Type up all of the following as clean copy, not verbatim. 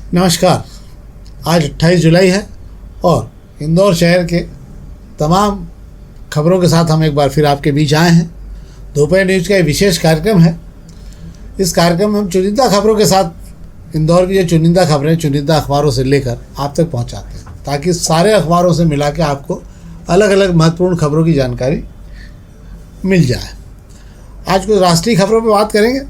नमस्कार। आज 28 जुलाई है और इंदौर शहर के तमाम खबरों के साथ हम एक बार फिर आपके बीच आए हैं। दोपहर न्यूज़ का एक विशेष कार्यक्रम है। इस कार्यक्रम में हम चुनिंदा खबरों के साथ इंदौर की जो चुनिंदा खबरें चुनिंदा अखबारों से लेकर आप तक पहुंचाते हैं, ताकि सारे अखबारों से मिला के आपको अलग अलग महत्वपूर्ण खबरों की जानकारी मिल जाए। आज कुछ राष्ट्रीय खबरों पर बात करेंगे,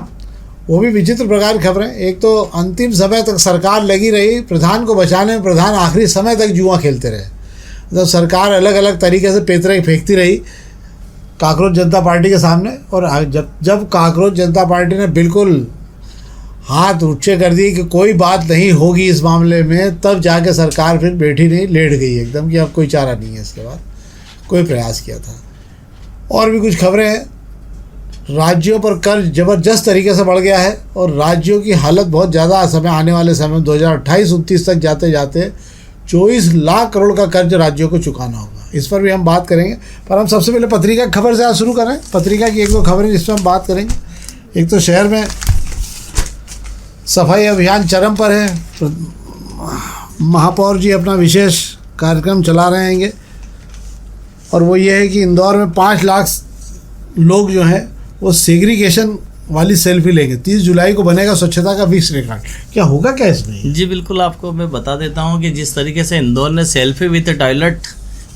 वो भी विचित्र प्रकार की खबरें। एक तो अंतिम समय तक सरकार लगी रही प्रधान को बचाने में, प्रधान आखिरी समय तक जुआ खेलते रहे। मतलब सरकार अलग अलग तरीके से पेतरे फेंकती रही कांकरोच जनता पार्टी के सामने, और जब कांकरोच जनता पार्टी ने बिल्कुल हाथ ऊंचे कर दिए कि कोई बात नहीं होगी इस मामले में, तब जाके सरकार फिर बैठी नहीं, लेट गई एकदम कि अब कोई चारा नहीं है। इसके बाद कोई प्रयास किया था। और भी कुछ खबरें हैं। राज्यों पर कर्ज ज़बरदस्त तरीके से बढ़ गया है और राज्यों की हालत बहुत ज़्यादा समय आने वाले समय 2028-29 तक जाते जाते 24 लाख करोड़ का कर्ज राज्यों को चुकाना होगा। इस पर भी हम बात करेंगे, पर हम सबसे पहले पत्रिका की खबर से आज शुरू करें। पत्रिका की एक दो खबरें जिस पर हम बात करेंगे। एक तो शहर में सफाई अभियान चरम पर है। महापौर जी अपना विशेष कार्यक्रम चला रहे हैं और वो ये है कि इंदौर में 5 लाख लोग जो हैं वो सेग्रीगेशन वाली सेल्फी लेंगे। 30 जुलाई को बनेगा स्वच्छता का विश्व रिकॉर्ड। क्या होगा क्या इसमें? जी बिल्कुल, आपको मैं बता देता हूँ कि जिस तरीके से इंदौर ने सेल्फी विद टॉयलेट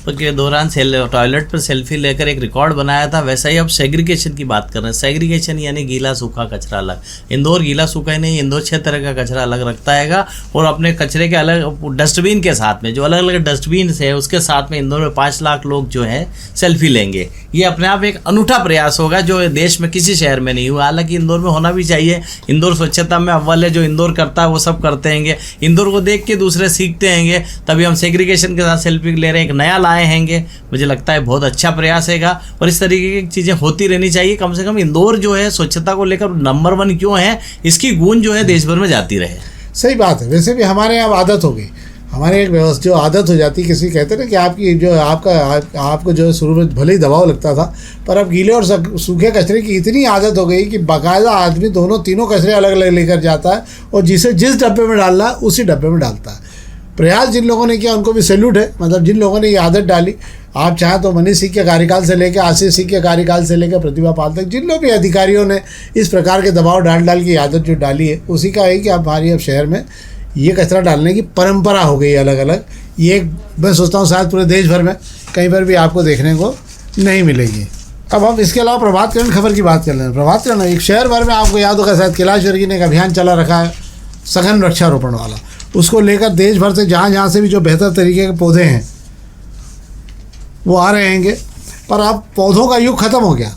के दौरान टॉयलेट पर सेल्फी लेकर एक रिकॉर्ड बनाया था, वैसा ही अब सेग्रीगेशन की बात कर रहे हैं। सेग्रीगेशन यानी गीला सूखा कचरा अलग। इंदौर गीला सूखा ही नहीं, इंदौर 6 तरह का कचरा अलग रखता है और अपने कचरे के अलग डस्टबिन के साथ में, जो अलग अलग डस्टबिन है उसके साथ में इंदौर में 5 लाख लोग जो है सेल्फी लेंगे। ये अपने आप एक अनूठा प्रयास होगा जो देश में किसी शहर में नहीं हुआ। हालांकि इंदौर में होना भी चाहिए। इंदौर स्वच्छता में अव्वल है। जो इंदौर करता है वो सब करते हैंगे। इंदौर को देख के दूसरे सीखते हैंगे, तभी हम सेग्रीगेशन के साथ सेल्फी ले रहे हैं, एक नया लाए हैंगे। मुझे लगता है बहुत अच्छा प्रयास हैगा और इस तरीके की चीज़ें होती रहनी चाहिए। कम से कम इंदौर जो है स्वच्छता को लेकर नंबर 1 क्यों है, इसकी गूंज जो है देश भर में जाती रहे। सही बात है। वैसे भी हमारे यहाँ आदत हो गई, हमारे एक व्यवस्था जो आदत हो जाती है। किसी कहते ना कि आपकी जो आपको जो शुरू में भले ही दबाव लगता था, पर अब गीले और सूखे कचरे की इतनी आदत हो गई कि बाकायदा आदमी तीनों कचरे अलग अलग लेकर जाता है और जिसे जिस डब्बे में डालना है उसी डब्बे में डालता है। प्रयास जिन लोगों ने किया उनको भी सैल्यूट है। मतलब जिन लोगों ने ये आदत डाली, आप चाहें तो मनीष सिंह के कार्यकाल से लेकर, आशीष सिंह के कार्यकाल से लेकर प्रतिभा पाल तक, जिन लोग भी अधिकारियों ने इस प्रकार के दबाव डाल की आदत जो डाली है, उसी का है कि हमारी अब शहर में ये कचरा डालने की परंपरा हो गई अलग अलग। ये मैं सोचता हूँ शायद पूरे देश भर में कहीं पर भी आपको देखने को नहीं मिलेगी। अब हम इसके अलावा प्रभात किरण खबर की बात कर रहे हैं। प्रभात किरण एक शहर भर में आपको याद होगा शायद कैलाश वर्गीय ने एक अभियान चला रखा है सघन वृक्षारोपण वाला। उसको लेकर देश भर से जहाँ से भी जो बेहतर तरीके के पौधे हैं वो आ रहे हैंगे। पर अब पौधों का युग ख़त्म हो गया।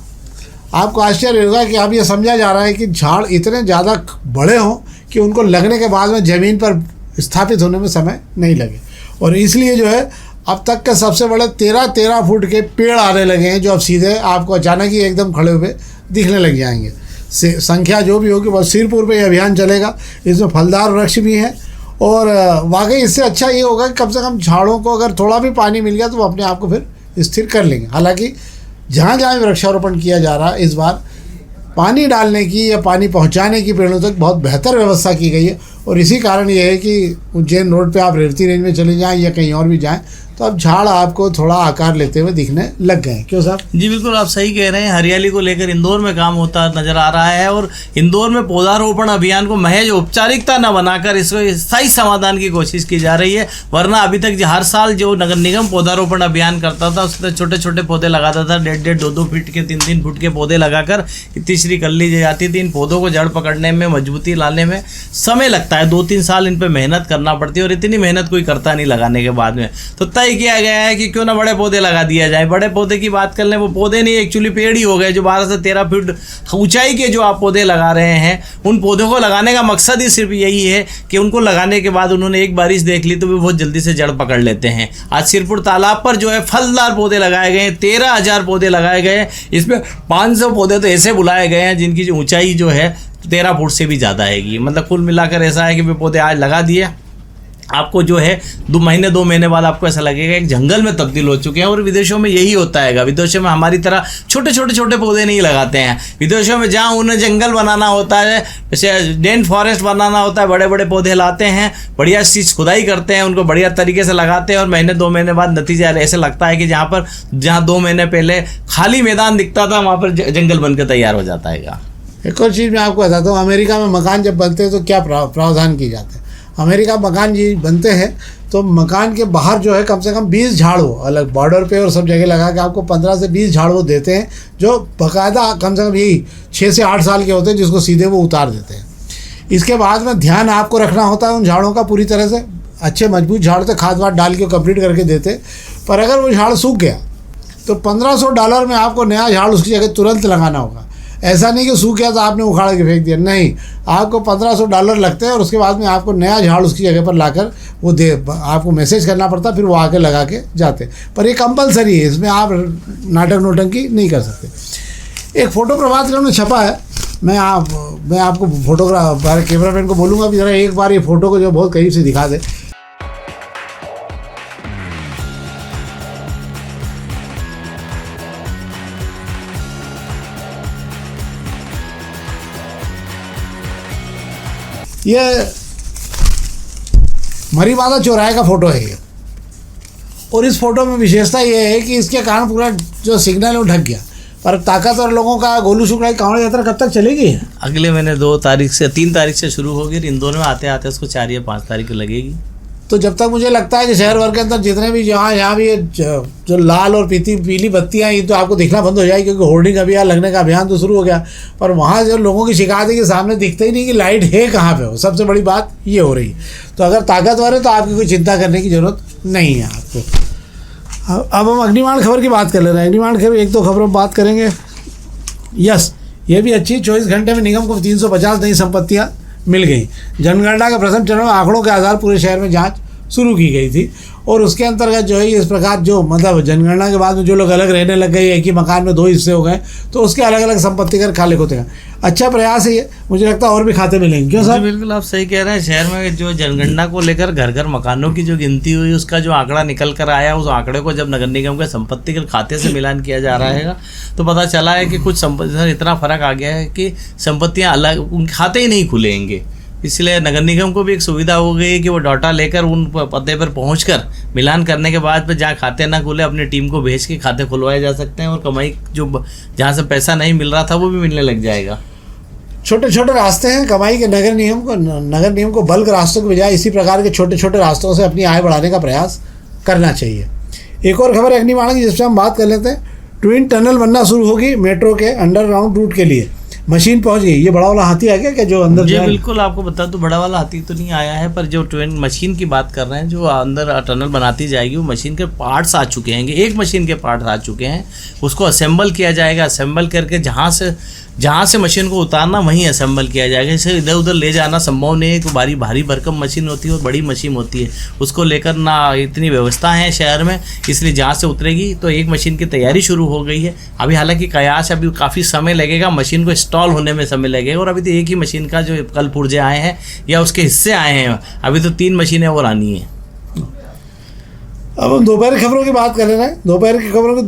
आपको आश्चर्य होगा कि अब ये समझा जा रहा है कि झाड़ इतने ज़्यादा बड़े हों कि उनको लगने के बाद में ज़मीन पर स्थापित होने में समय नहीं लगे, और इसलिए जो है अब तक के सबसे बड़े 13 फुट के पेड़ आने लगे हैं, जो अब सीधे आपको अचानक ही एकदम खड़े हुए दिखने लग जाएंगे। संख्या जो भी होगी बस सिरपुर पे ये अभियान चलेगा। इसमें फलदार वृक्ष भी हैं और वाकई इससे अच्छा ये होगा कि कम से कम झाड़ों को अगर थोड़ा भी पानी मिल गया तो वो अपने आप को फिर स्थिर कर लेंगे। हालांकि जहाँ जहाँ वृक्षारोपण किया जा रहा है, इस बार पानी डालने की या पानी पहुँचाने की पेड़ों तक बहुत बेहतर व्यवस्था की गई है। और इसी कारण ये है कि उज्जैन रोड पे आप रेवती रेंज में चले जाएं या कहीं और भी जाएं तो अब झाड़ आपको थोड़ा आकार लेते हुए दिखने लग गए। क्यों साहब? जी बिल्कुल, आप सही कह रहे हैं। हरियाली को लेकर इंदौर में काम होता नजर आ रहा है और इंदौर में पौधारोपण अभियान को महज औपचारिकता न बनाकर इसको स्थायी समाधान की कोशिश की जा रही है। वरना अभी तक हर साल जो नगर निगम पौधारोपण अभियान करता था उसमें छोटे छोटे पौधे लगाता था, 1.5 2 फीट के 3 फुट के पौधे लगाकर तीसरी कर ली जाती थी। इन पौधों को जड़ पकड़ने में, मजबूती लाने में समय लगता है। 2-3 साल इन पर मेहनत करना पड़ती है और इतनी मेहनत कोई करता नहीं लगाने के बाद में। तो तय किया गया है कि क्यों ना बड़े पौधे लगा दिया जाए। बड़े पौधे की बात कर लें, वो पौधे नहीं एक्चुअली पेड़ ही हो गए जो 12 से 13 फीट ऊंचाई के जो आप पौधे लगा रहे हैं। उन पौधों को लगाने का मकसद ही सिर्फ यही है कि उनको लगाने के बाद उन्होंने एक बारिश देख ली तो वे बहुत जल्दी से जड़ पकड़ लेते हैं। आज सिरपुर तालाब पर जो है फलदार पौधे लगाए गए हैं, 13,000 पौधे लगाए गए हैं। इसमें 500 पौधे तो ऐसे बुलाए गए हैं जिनकी ऊंचाई जो है 13 फुट से भी ज़्यादा हैगी। मतलब कुल मिलाकर ऐसा है कि वे पौधे आज लगा दिए आपको जो है 2 महीने बाद आपको ऐसा लगेगा एक जंगल में तब्दील हो चुके हैं। और विदेशों में यही होता है। विदेशों में हमारी तरह छोटे पौधे नहीं लगाते हैं। विदेशों में जहाँ उन्हें जंगल बनाना होता है, जैसे डेन फॉरेस्ट बनाना होता है, बड़े बड़े पौधे लाते हैं, बढ़िया चीज़ खुदाई करते हैं, उनको बढ़िया तरीके से लगाते हैं और 2 महीने बाद नतीजा ऐसे लगता है कि जहाँ 2 महीने पहले खाली मैदान दिखता था वहाँ पर जंगल बनकर तैयार हो जाता है। एक और चीज़ मैं आपको बताता हूँ, अमेरिका में मकान जब बनते हैं तो क्या प्रावधान किए जाते हैं। अमेरिका मकान जी बनते हैं तो मकान के बाहर जो है कम से कम 20 झाड़ू अलग बॉर्डर पे और सब जगह लगा के आपको 15 से 20 झाड़ू देते हैं, जो बाकायदा कम से कम यही 6 से 8 साल के होते हैं, जिसको सीधे वो उतार देते हैं। इसके बाद में ध्यान आपको रखना होता है उन झाड़ों का पूरी तरह से, अच्छे मजबूत झाड़ से खाद वाद डाल के कंप्लीट करके देते। पर अगर वो झाड़ सूख गया तो $1500 में आपको नया झाड़ उसकी जगह तुरंत लगाना होगा। ऐसा नहीं कि सूख गया तो आपने उखाड़ के फेंक दिया, नहीं, आपको $1500 लगते हैं और उसके बाद में आपको नया झाड़ उसकी जगह पर लाकर वो आपको मैसेज करना पड़ता, फिर वो आके लगा के जाते। पर ये कंपलसरी है, इसमें आप नाटक नोटंकी नहीं कर सकते। एक फ़ोटो प्रभात खबर में छपा है, मैं आपको फोटोग्राफर कैमरामैन को बोलूँगा कि ज़रा एक बार ये फ़ोटो को जो बहुत करीब से दिखा दे। ये मरीवादा चौराहे का फ़ोटो है ये, और इस फोटो में विशेषता ये है कि इसके कारण पूरा जो सिग्नल है वो ढक गया। पर ताकतवर लोगों का गोलू शुक्ला की कांवड़ यात्रा कब तक चलेगी? अगले महीने 2 तारीख से 3 तारीख से शुरू होगी। इंदौर में आते आते उसको 4 या 5 तारीख को लगेगी। तो जब तक मुझे लगता है कि शहर भर के अंदर जितने भी यहाँ भी जो लाल और पीली बत्तियाँ, ये तो आपको दिखना बंद हो जाएगी, क्योंकि होर्डिंग अभियान लगने का अभियान तो शुरू हो गया। पर वहाँ जो लोगों की शिकायत है कि सामने दिखता ही नहीं कि लाइट है कहाँ पे हो, सबसे बड़ी बात ये हो रही है। तो अगर ताकतवर है तो आपकी कोई चिंता करने की ज़रूरत नहीं है आपको। अब हम अग्निमाण खबर की बात कर ले रहे हैं। अग्निमाण खबर 1-2 खबरों बात करेंगे। यस, ये भी अच्छी, 24 घंटे में निगम को 350 नई संपत्तियाँ मिल गई। जनगणना के प्रथम चरण में आंकड़ों के आधार पूरे शहर में जांच शुरू की गई थी, और उसके अंतर्गत जो है इस प्रकार जो मतलब जनगणना के बाद में जो लोग अलग रहने लग गए, एक ही मकान में 2 हिस्से हो गए, तो उसके अलग अलग संपत्ति कर खाले होते हैं। अच्छा प्रयास है ये, मुझे लगता है और भी खाते मिलेंगे। क्यों सर? बिल्कुल आप सही कह रहे हैं। शहर में जो जनगणना को लेकर घर घर मकानों की जो गिनती हुई, उसका जो आंकड़ा निकल कर आया, उस आंकड़े को जब नगर निगम के संपत्ति के खाते से मिलान किया जा रहा है तो पता चला है कि कुछ संपत्ति इतना फर्क आ गया है कि संपत्तियाँ अलग, उनके खाते ही नहीं खुलेंगे। इसलिए नगर निगम को भी एक सुविधा हो गई है कि वो डाटा लेकर उन पते पर पहुंचकर मिलान करने के बाद जहाँ खाते ना खुले, अपनी टीम को भेज के खाते खुलवाए जा सकते हैं, और कमाई जो जहाँ से पैसा नहीं मिल रहा था वो भी मिलने लग जाएगा। छोटे छोटे रास्ते हैं कमाई के। नगर निगम को बल्क रास्तों के बजाय इसी प्रकार के छोटे छोटे रास्तों से अपनी आय बढ़ाने का प्रयास करना चाहिए। एक और खबर है अग्निमाण की, जिस पर हम बात कर लेते हैं। ट्विन टनल बनना शुरू होगी मेट्रो के अंडरग्राउंड रूट के लिए, मशीन पहुंच गई। ये बड़ा वाला हाथी आ गया क्या जो अंदर? जी बिल्कुल, आपको बता दूं बड़ा वाला हाथी तो नहीं आया है, पर जो ट्रेन मशीन की बात कर रहे हैं, जो अंदर टनल बनाती जाएगी, वो मशीन के पार्ट्स आ चुके हैं। एक मशीन के पार्ट्स आ चुके हैं, उसको असेंबल किया जाएगा। असेंबल करके जहाँ से मशीन को उतारना वहीं असेंबल किया जाएगा। इसे इधर उधर ले जाना संभव नहीं है, कि भारी भरकम मशीन होती है और बड़ी मशीन होती है, उसको लेकर ना इतनी व्यवस्था है शहर में, इसलिए जहाँ से उतरेगी। तो एक मशीन की तैयारी शुरू हो गई है अभी। हालांकि कयास अभी काफ़ी समय लगेगा, मशीन को इंस्टॉल होने में समय लगेगा, और अभी तो एक ही मशीन का जो कल पुर्जे आए हैं या उसके हिस्से आए हैं, अभी तो 3 मशीनें और आनी है। अब हम दोपहर की खबरों की बात कर रहे हैं। दोपहर की खबरों की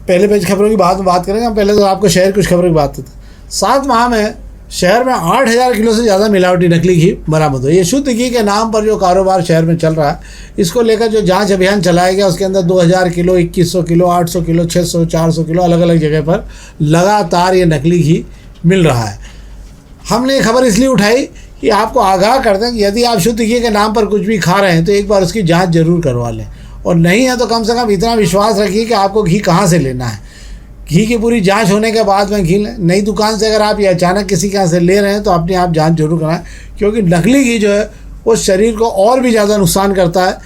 पहले पेज खबरों की बात करेंगे। हम पहले तो आपको शहर कुछ खबरों की बात करते हैं। 7 माह में शहर में 8000 किलो से ज़्यादा मिलावटी नकली घी बरामद हुई। ये शुद्ध घी के नाम पर जो कारोबार शहर में चल रहा है, इसको लेकर जो जांच अभियान चलाया गया, उसके अंदर 2000 किलो, 2100 किलो, 800 किलो, 600, 400 किलो अलग अलग जगह पर लगातार ये नकली घी मिल रहा है। हमने ये खबर इसलिए उठाई कि आपको आगाह कर दें कि यदि आप शुद्ध घी के नाम पर कुछ भी खा रहे हैं तो एक बार उसकी जाँच जरूर करवा लें, और नहीं है तो कम से कम इतना विश्वास रखिए कि आपको घी कहाँ से लेना है। घी की पूरी जांच होने के बाद में घी लें। नई दुकान से अगर आप ये अचानक किसी के यहाँ से ले रहे हैं तो अपने आप जांच जरूर कराएं, क्योंकि नकली घी जो है वो शरीर को और भी ज़्यादा नुकसान करता है।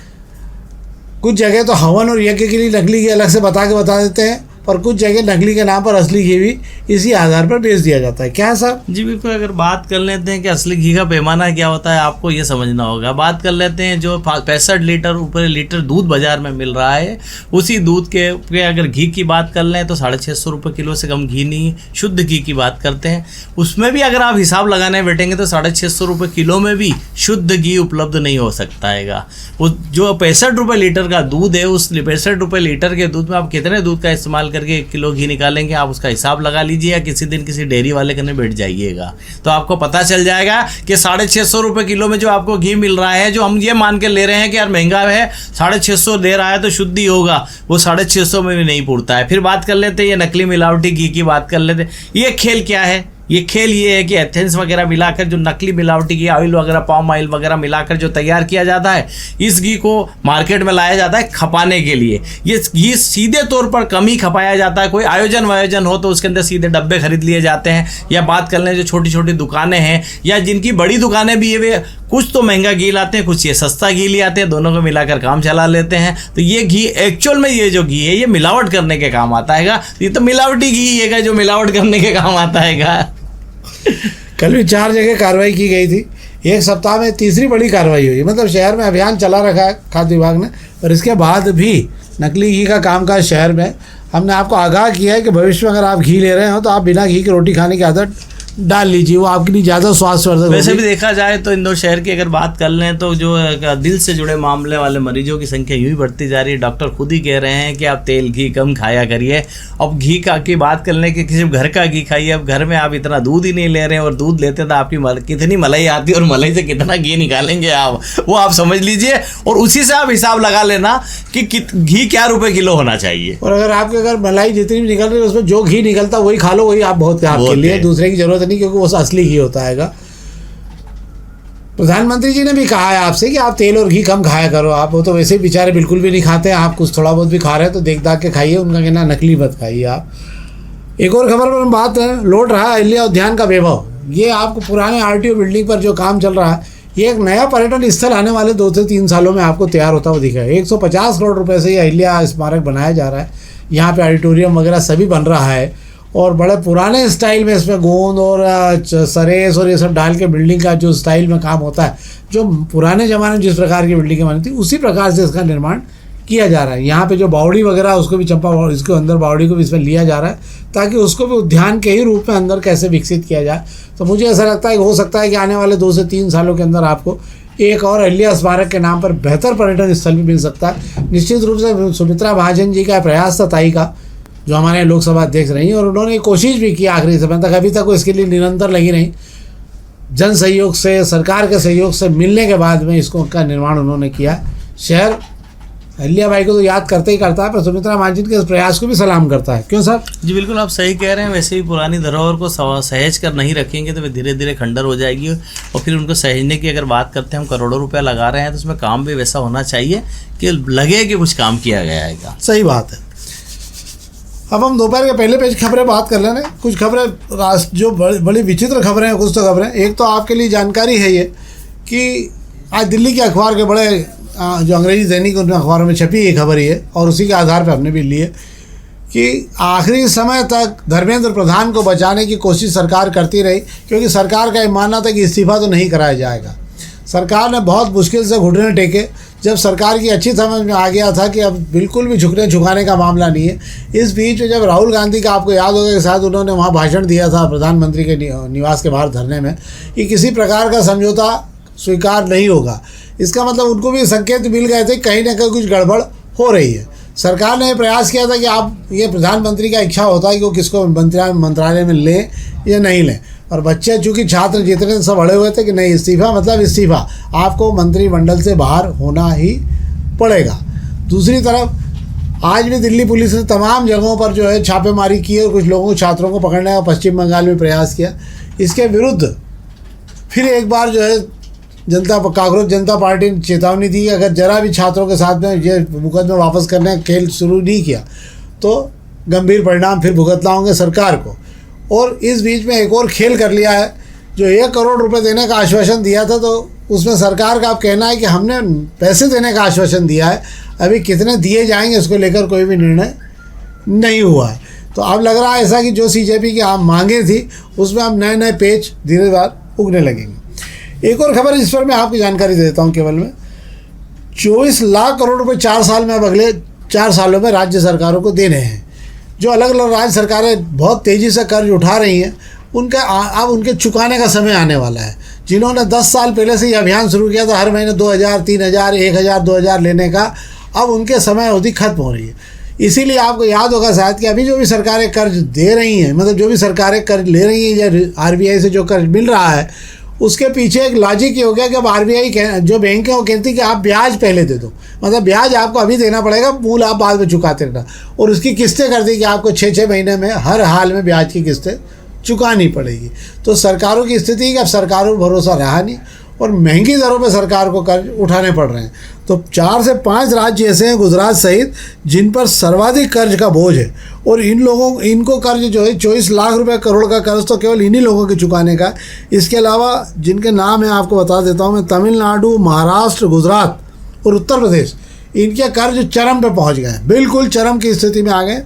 कुछ जगह तो हवन और यज्ञ के लिए नकली घी अलग से बता देते हैं, पर कुछ जगह नकली के नाम पर असली घी भी इसी आधार पर बेच दिया जाता है। क्या है साहब? जी बिल्कुल, अगर बात कर लेते हैं कि असली घी का पैमाना क्या होता है, आपको ये समझना होगा। बात कर लेते हैं जो 65 लीटर ऊपर लीटर दूध बाजार में मिल रहा है, उसी दूध के अगर घी की बात कर लें तो 650 रुपये किलो से कम घी नहीं, शुद्ध घी की बात करते हैं। उसमें भी अगर आप हिसाब लगाने बैठेंगे तो 650 रुपये किलो में भी शुद्ध घी उपलब्ध नहीं हो सकता है। वो जो 65 रुपये लीटर का दूध है, उस 65 रुपये लीटर के दूध में आप कितने दूध का इस्तेमाल करके 1 किलो घी निकालेंगे, आप उसका हिसाब लगा लीजिए, या किसी दिन किसी डेयरी वाले करने बैठ जाइएगा तो आपको पता चल जाएगा कि 650 रुपये किलो में जो आपको घी मिल रहा है, जो हम ये मान के ले रहे हैं कि यार महंगा है 650 दे रहा है तो शुद्ध ही होगा, वो 650 में भी नहीं पुरता है। फिर बात कर लेते हैं ये नकली मिलावटी घी की बात कर लेते हैं। ये खेल क्या है? ये खेल ये है कि एथेंस वगैरह मिलाकर जो नकली मिलावटी घी, ऑयल वगैरह, पाम ऑयल वगैरह मिलाकर जो तैयार किया जाता है, इस घी को मार्केट में लाया जाता है खपाने के लिए। ये घी सीधे तौर पर कम ही खपाया जाता है, कोई आयोजन वायोजन हो तो उसके अंदर सीधे डब्बे खरीद लिए जाते हैं। या बात कर लें जो छोटी छोटी दुकानें हैं या जिनकी बड़ी दुकानें भी है, वे कुछ तो महंगा घी लाते हैं, कुछ ये सस्ता घी ले आते हैं, दोनों को मिलाकर काम चला लेते हैं। तो ये घी एक्चुअल में ये जो घी है ये मिलावट करने के काम आता है। ये तो मिलावटी घी है जो मिलावट करने के काम आता है। कल भी 4 जगह कार्रवाई की गई थी, एक सप्ताह में तीसरी बड़ी कार्रवाई हुई। मतलब शहर में अभियान चला रखा है खाद्य विभाग ने, और इसके बाद भी नकली घी का कामकाज शहर में। हमने आपको आगाह किया है कि भविष्य में अगर आप घी ले रहे हो तो आप बिना घी की रोटी खाने की आदत डाल लीजिए, वो आपके लिए ज़्यादा स्वास्थ्यवर्धक होगी। वैसे भी देखा जाए तो इंदौर शहर की अगर बात कर लें तो जो दिल से जुड़े मामले वाले मरीजों की संख्या यूं ही बढ़ती जा रही है। डॉक्टर खुद ही कह रहे हैं कि आप तेल घी कम खाया करिए। अब घी का की बात कर लें कि किसी घर का घी खाइए। अब घर में आप इतना दूध ही नहीं ले रहे हैं, और दूध लेते तो आपकी कितनी मलाई आती है और मलाई से कितना घी निकालेंगे आप, वो आप समझ लीजिए, और उसी से आप हिसाब लगा लेना कि घी क्या रुपए किलो होना चाहिए। और अगर आपके अगर मलाई जितनी भी निकल रही है उसमें जो घी निकलता वही खा लो, वही आप बहुत आपके लिए, दूसरे की जरूरत नहीं, क्योंकि वो असली घी होता है। प्रधानमंत्री जी ने भी कहा है आपसे कि आप तेल और घी कम खाया करो। आप वो तो वैसे ही बेचारे बिल्कुल भी नहीं खाते हैं, आप कुछ थोड़ा बहुत भी खा रहे हैं तो देख दाख के खाइए, उनका कहना नकली मत खाइए आप। एक और खबर पर हम बात है, लौट रहा है अहिल्या उद्यान का वैभव। ये आपको पुराने आरटीओ बिल्डिंग पर जो काम चल रहा है, ये एक नया पर्यटन स्थल आने वाले 2 से 3 सालों में आपको तैयार होता हुआ दिखेगा। 150 करोड़ रुपए से ये अहिल्या स्मारक बनाया जा रहा है। यहाँ पे ऑडिटोरियम वगैरह सभी बन रहा है, और बड़े पुराने स्टाइल में इसमें गोंद और सरेस और ये सब डाल के बिल्डिंग का जो स्टाइल में काम होता है, जो पुराने ज़माने में जिस प्रकार की बिल्डिंगें बनी थी उसी प्रकार से इसका निर्माण किया जा रहा है। यहाँ पे जो बावड़ी वगैरह उसको भी इसके अंदर बावड़ी को भी इसमें लिया जा रहा है, ताकि उसको भी उद्यान के ही रूप में अंदर कैसे विकसित किया जाए। तो मुझे ऐसा लगता है कि हो सकता है कि आने वाले 2 से 3 सालों के अंदर आपको एक और अहिल्या स्मारक के नाम पर बेहतर पर्यटन स्थल भी मिल सकता है। निश्चित रूप से सुमित्रा महाजन जी का प्रयास था, ताई का, जो हमारे लोकसभा अध्यक्ष रही, और उन्होंने कोशिश भी की आखिरी समय तक, अभी तक वो इसके लिए निरंतर लगी रही। जन सहयोग से, सरकार के सहयोग से मिलने के बाद में इसको का निर्माण उन्होंने किया। शहर अहिल्या बाई को तो याद करते ही करता है, पर सुमित्रा महाजन के इस प्रयास को भी सलाम करता है। क्यों सर? जी बिल्कुल, आप सही कह रहे हैं। वैसे ही पुरानी धरोहर को सहेज कर नहीं रखेंगे तो वे धीरे धीरे खंडर हो जाएगी, और फिर उनको सहेजने की अगर बात करते हैं, हम करोड़ों रुपया लगा रहे हैं तो उसमें काम भी वैसा होना चाहिए कि लगे कि कुछ काम किया गया है। सही बात है। अब हम दोपहर के पहले पेज खबरें बात कर लेना। कुछ खबरें जो बड़ी विचित्र खबरें हैं, कुछ तो खबरें। एक तो आपके लिए जानकारी है ये कि आज दिल्ली के अखबार के बड़े जो अंग्रेजी दैनिक उन अखबारों में छपी ये खबर ही है, और उसी के आधार पर हमने भी ली है कि आखिरी समय तक धर्मेंद्र प्रधान को बचाने की कोशिश सरकार करती रही, क्योंकि सरकार का ये मानना था कि इस्तीफा तो नहीं कराया जाएगा। सरकार ने बहुत मुश्किल से घुटने टेके, जब सरकार की अच्छी समझ में आ गया था कि अब बिल्कुल भी झुकाने का मामला नहीं है। इस बीच में जब राहुल गांधी का, आपको याद होगा कि शायद उन्होंने वहाँ भाषण दिया था प्रधानमंत्री के निवास के बाहर धरने में, कि किसी प्रकार का समझौता स्वीकार नहीं होगा। इसका मतलब उनको भी संकेत मिल गए थे कहीं ना कहीं कुछ गड़बड़ हो रही है। सरकार ने प्रयास किया था कि आप, ये प्रधानमंत्री का इच्छा होता है कि वो किसको मंत्रालय में लें या नहीं लें, और बच्चे चूँकि छात्र जितने सब अड़े हुए थे कि नहीं, इस्तीफा मतलब इस्तीफा, आपको मंत्रिमंडल से बाहर होना ही पड़ेगा। दूसरी तरफ आज भी दिल्ली पुलिस ने तमाम जगहों पर जो है छापेमारी की और कुछ लोगों, छात्रों को पकड़ने का पश्चिम बंगाल में प्रयास किया। इसके विरुद्ध फिर एक बार जो है कांग्रेस जनता पार्टी ने चेतावनी दी कि अगर जरा भी छात्रों के साथ में ये मुकदमे वापस करने का खेल शुरू नहीं किया तो गंभीर परिणाम फिर भुगतना होंगे सरकार को। और इस बीच में एक और खेल कर लिया है, जो 1 करोड़ रुपए देने का आश्वासन दिया था, तो उसमें सरकार का अब कहना है कि हमने पैसे देने का आश्वासन दिया है, अभी कितने दिए जाएंगे उसको लेकर कोई भी निर्णय नहीं हुआ है। तो अब लग रहा है ऐसा कि जो CJP की आप मांगे थी उसमें अब नए नए पेच धीरे धीरे उगने लगेंगे। एक और खबर जिस पर मैं आपकी जानकारी देता हूँ केवल में, 24 लाख करोड़ रुपए 4 साल में अब अगले 4 सालों में राज्य सरकारों को देने हैं। जो अलग अलग राज्य सरकारें बहुत तेज़ी से कर्ज उठा रही हैं उनका अब उनके चुकाने का समय आने वाला है। जिन्होंने 10 साल पहले से ये अभियान शुरू किया था हर महीने 2000, 3000, 1000, 2000 लेने का, अब उनके समय अवधि खत्म हो रही है। इसीलिए आपको याद होगा शायद कि अभी जो भी सरकारें कर्ज दे रही हैं, मतलब जो भी सरकारें कर्ज ले रही हैं या RBI से जो कर्ज मिल रहा है, उसके पीछे एक लॉजिक ये हो गया कि अब RBI जो बैंक है वो कहती है कि आप ब्याज पहले दे दो, मतलब ब्याज आपको अभी देना पड़ेगा, मूल आप बाद में चुकाते रहना, और उसकी किस्तें कर दी कि आपको 6-6 महीने में हर हाल में ब्याज की किस्तें चुकानी पड़ेगी। तो सरकारों की स्थिति है कि अब सरकारों पर भरोसा रहा नहीं और महंगी दरों पे सरकार को कर्ज उठाने पड़ रहे हैं। तो 4 से 5 राज्य ऐसे हैं गुजरात सहित जिन पर सर्वाधिक कर्ज का बोझ है, और इनको कर्ज जो है 24 लाख रुपए करोड़ का कर्ज तो केवल इन्हीं लोगों के चुकाने का। इसके अलावा जिनके नाम है आपको बता देता हूँ मैं, तमिलनाडु, महाराष्ट्र, गुजरात और उत्तर प्रदेश, इनके कर्ज चरम पे पहुँच गए, बिल्कुल चरम की स्थिति में आ गए।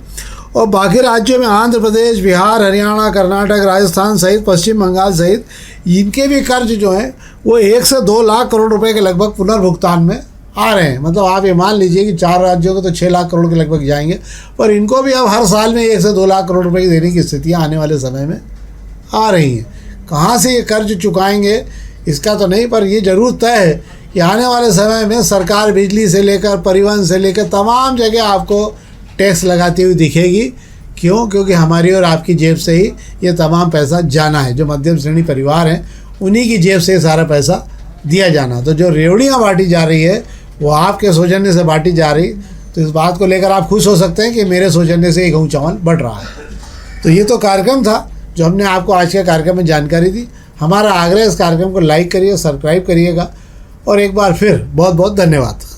और बाकी राज्यों में आंध्र प्रदेश, बिहार, हरियाणा, कर्नाटक, राजस्थान सहित पश्चिम बंगाल सहित इनके भी कर्ज जो हैं वो 1 से 2 लाख करोड़ रुपए के लगभग पुनर्भुगतान में आ रहे हैं। मतलब आप ये मान लीजिए कि 4 राज्यों को तो 6 लाख करोड़ के लगभग जाएंगे, पर इनको भी अब हर साल में 1 से 2 लाख करोड़ रुपए की देने की स्थितियाँ आने वाले समय में आ रही हैं। कहाँ से ये कर्ज चुकाएंगे इसका तो नहीं, पर ये जरूर तय है कि आने वाले समय में सरकार बिजली से लेकर परिवहन से लेकर तमाम जगह आपको टैक्स लगाती हुई दिखेगी। क्यों? क्योंकि हमारी और आपकी जेब से ही ये तमाम पैसा जाना है। जो मध्यम श्रेणी परिवार हैं उन्हीं की जेब से सारा पैसा दिया जाना। तो जो रेवड़ियाँ बांटी जा रही है वो आपके सौजन्य से बांटी जा रही, तो इस बात को लेकर आप खुश हो सकते हैं कि मेरे सौजन्य से गेहूँ चावल बढ़ रहा है। तो ये तो कार्यक्रम था जो हमने आपको आज के कार्यक्रम में जानकारी दी। हमारा आग्रह इस कार्यक्रम को लाइक करिए, सब्सक्राइब करिएगा, और एक बार फिर बहुत बहुत धन्यवाद।